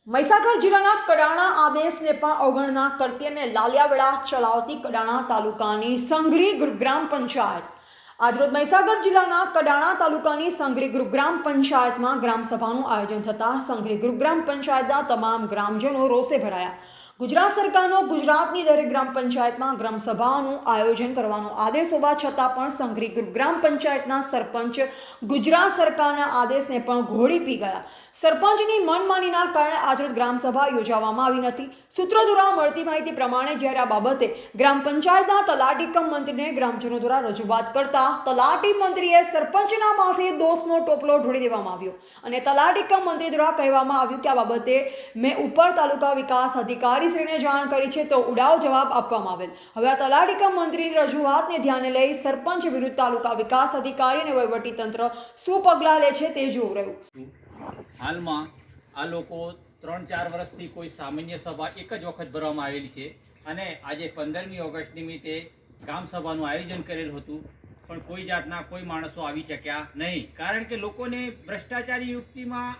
મહીસાગર જિલ્લાના કડાણા આદેશને પણ અવગણના કરતી અને લાલિયાવેડા ચલાવતી કડાણા તાલુકાની સંઘરી ગ્રામ પંચાયત આજરોજ મહીસાગર જિલ્લાના કડાણા તાલુકાની સંઘરી ગ્રામ પંચાયતમાં ગ્રામસભાનું આયોજન થતાં સંઘરી ગ્રામ પંચાયતના તમામ ગ્રામજનો રોષે ભરાયા। ગુજરાત સરકારનો ગુજરાતની દરેક ગ્રામ પંચાયતમાં ગ્રામસભાનું આયોજન કરવાનો આદેશ હોવા છતાં પણ સંઘરી ગ્રામ પંચાયતના સરપંચ ગુજરાત સરકારના આદેશને પણ ઘોડી પી ગયા। સરપંચની મનમાનીના કારણે આજરોજ ગ્રામસભા યોજવામાં આવી નથી। સૂત્રો દ્વારા મળતી માહિતી પ્રમાણે જ્યારે આ બાબતે ગ્રામ પંચાયતના તલાટી કમ મંત્રીને ગ્રામજનો દ્વારા રજૂઆત કરતા તલાટી મંત્રીએ સરપંચના માથે દોષનો ટોપલો ઢોળી દેવામાં આવ્યો અને તલાટી કમ મંત્રી દ્વારા કહેવામાં આવ્યું કે આ બાબતે મેં ઉપર તાલુકા વિકાસ અધિકારી શ્રીને જાણ કરી છે તો ઉડાવ જવાબ આપવામાં આવેલ। હવે આ તલાટી કમ મંત્રીની રજૂઆતને ધ્યાને લઈ સરપંચ વિરુદ્ધ તાલુકા વિકાસ અધિકારી અને વહીવટી તંત્ર શું પગલાં લે છે તે જોવું રહ્યું। હાલમાં આ લોકો 3-4 વર્ષથી કોઈ સામાન્ય સભા એક જ વખત ભરવામાં આવેલી છે અને આજે 15મી ઓગસ્ટ નિમિત્તે ગ્રામ સભાનું આયોજન કરેલું હતું પણ કોઈ જાતના કોઈ માણસો આવી શક્યા નહીં, કારણ કે લોકોને ભ્રષ્ટાચારી યુક્તિમાં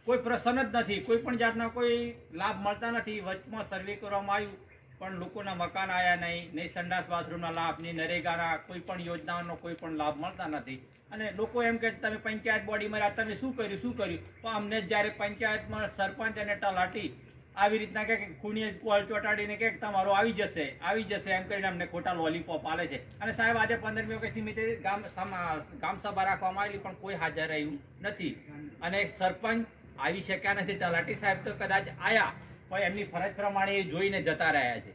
કોઈ પ્રસન્ન જ નથી, કોઈ પણ જાતના કોઈ લાભ મળતા નથી। વચમાં સર્વે કરવામાં આવ્યું પણ લોકોના મકાન આવ્યા નહીં, નહીં સંડાસ બાથરૂમના લાભ, નહીં નરેગાના કોઈ પણ યોજનાઓનો કોઈ પણ લાભ મળતા નથી અને લોકો એમ કે તમે પંચાયત બોડીમાં રહ્યા, તમે શું કર્યું પણ અમને જ્યારે પંચાયતમાં સરપંચ અને તલાટી આવી રીતના કે ખૂણીએ કોલ ચોટાડીને કે તમારો આવી જશે એમ કરીને અમને ખોટા લોલીપોપ આલે છે। અને સાહેબ આજે 15મી ઓગસ્ટ નિમિત્તે ગામ સભા રાખવામાં આવેલી પણ કોઈ હાજર રહ્યું નથી અને સરપંચ આવી શક્યા નથી। તલાટી સાહેબ તો કદાચ આયા પણ એમની ફરજ પ્રમાણે જોઈને જતા રહ્યા છે,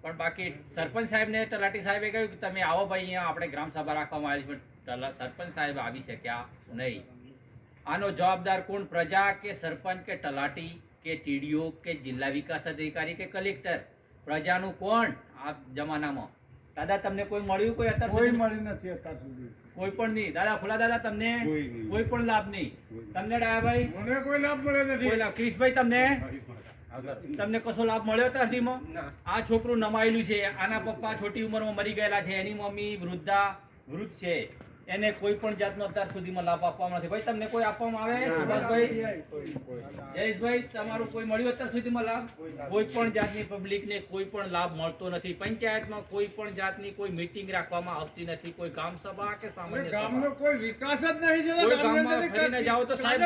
પણ બાકી સરપંચ સાહેબને તલાટી સાહેબે કહ્યું કે તમે આવો ભાઈ, અહીંયા આપણે ગ્રામ સભા રાખવામાં આવી છે, સરપંચ સાહેબ આવી શક્યા નહીં। આનો જવાબદાર કોણ? પ્રજા કે સરપંચ કે તલાટી કે ટીડીઓ કે જિલ્લા વિકાસ અધિકારી કે કલેક્ટર? પ્રજાનું કોણ આ જમાનામાં? દાદા તમને કોઈ મળ્યું? કોઈ અત્યાર કોઈ મળી નથી અત્યાર સુધી, કોઈ પણ નહીં। દાદા ખુલા દાદા તમને કોઈ પણ લાભ નહીં? તમને ડાયાભાઈ મને કોઈ લાભ મળે નથી। કોઈ લાભ? ક્રિશભાઈ તમને કશો લાભ મળ્યો ત્યાંથીમાં? આ છોકરું નમાયેલું છે, આના પપ્પા છોટી ઉંમરમાં મરી ગયેલા છે, એની મમ્મી વૃદ્ધ છે, એને કોઈ પણ જાતનો અત્યાર સુધીમાં લાભ આપવામાં નથી। ભાઈ તમને કોઈ આપવામાં આવે? સુભાષભાઈ, જયેશભાઈ, તમારું કોઈ મળ્યું અત્યાર સુધીમાં લાભ? કોઈ પણ જાતની પબ્લિકને કોઈ પણ લાભ મળતો નથી। પંચાયતમાં કોઈ પણ જાતની કોઈ મીટિંગ રાખવામાં આવતી નથી, કોઈ ગ્રામ સભા કે સામાન્ય ગામનો કોઈ વિકાસ જ નહીં છે। કોઈ ગામમાં ફરીને જાઓ તો સાહેબ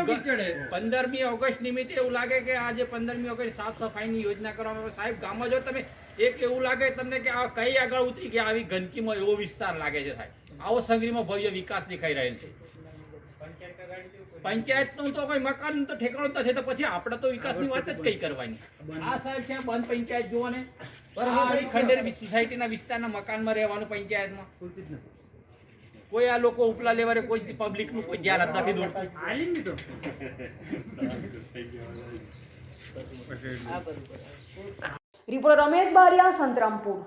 15મી ઓગસ્ટ નિમિત્તે એવું લાગે કે આજે 15મી ઓગસ્ટ સાફ સફાઈની યોજના કરવામાં આવે। સાહેબ ગામમાં જો તમે એક એવું લાગે તમને કે આ કઈ આગળ ઉતરી ગયા આવી ગંદકીમાં એવો વિસ્તાર લાગે છે સાહેબ। આવો સંઘરીમાં ભવ્ય વિકાસ દેખાઈ રહેલ છે। પંચાયતનું તો કોઈ મકાન તો ઠેકાણું નથી, તો પછી આપણે તો વિકાસની વાત જ કઈ કરવાની? આ સાહેબ છે બંધ પંચાયત જુઓ ને, ખંડેર સોસાયટીના વિસ્તારના મકાનમાં રહેવાનું પંચાયતમાં કોઈ આ લોકો ઉપલા લેવલે કોઈ પબ્લિકનું કોઈ ધ્યાન જ નથી દોરતું। રિપોર્ટર રમેશ બારિયા, સંતરામપુર।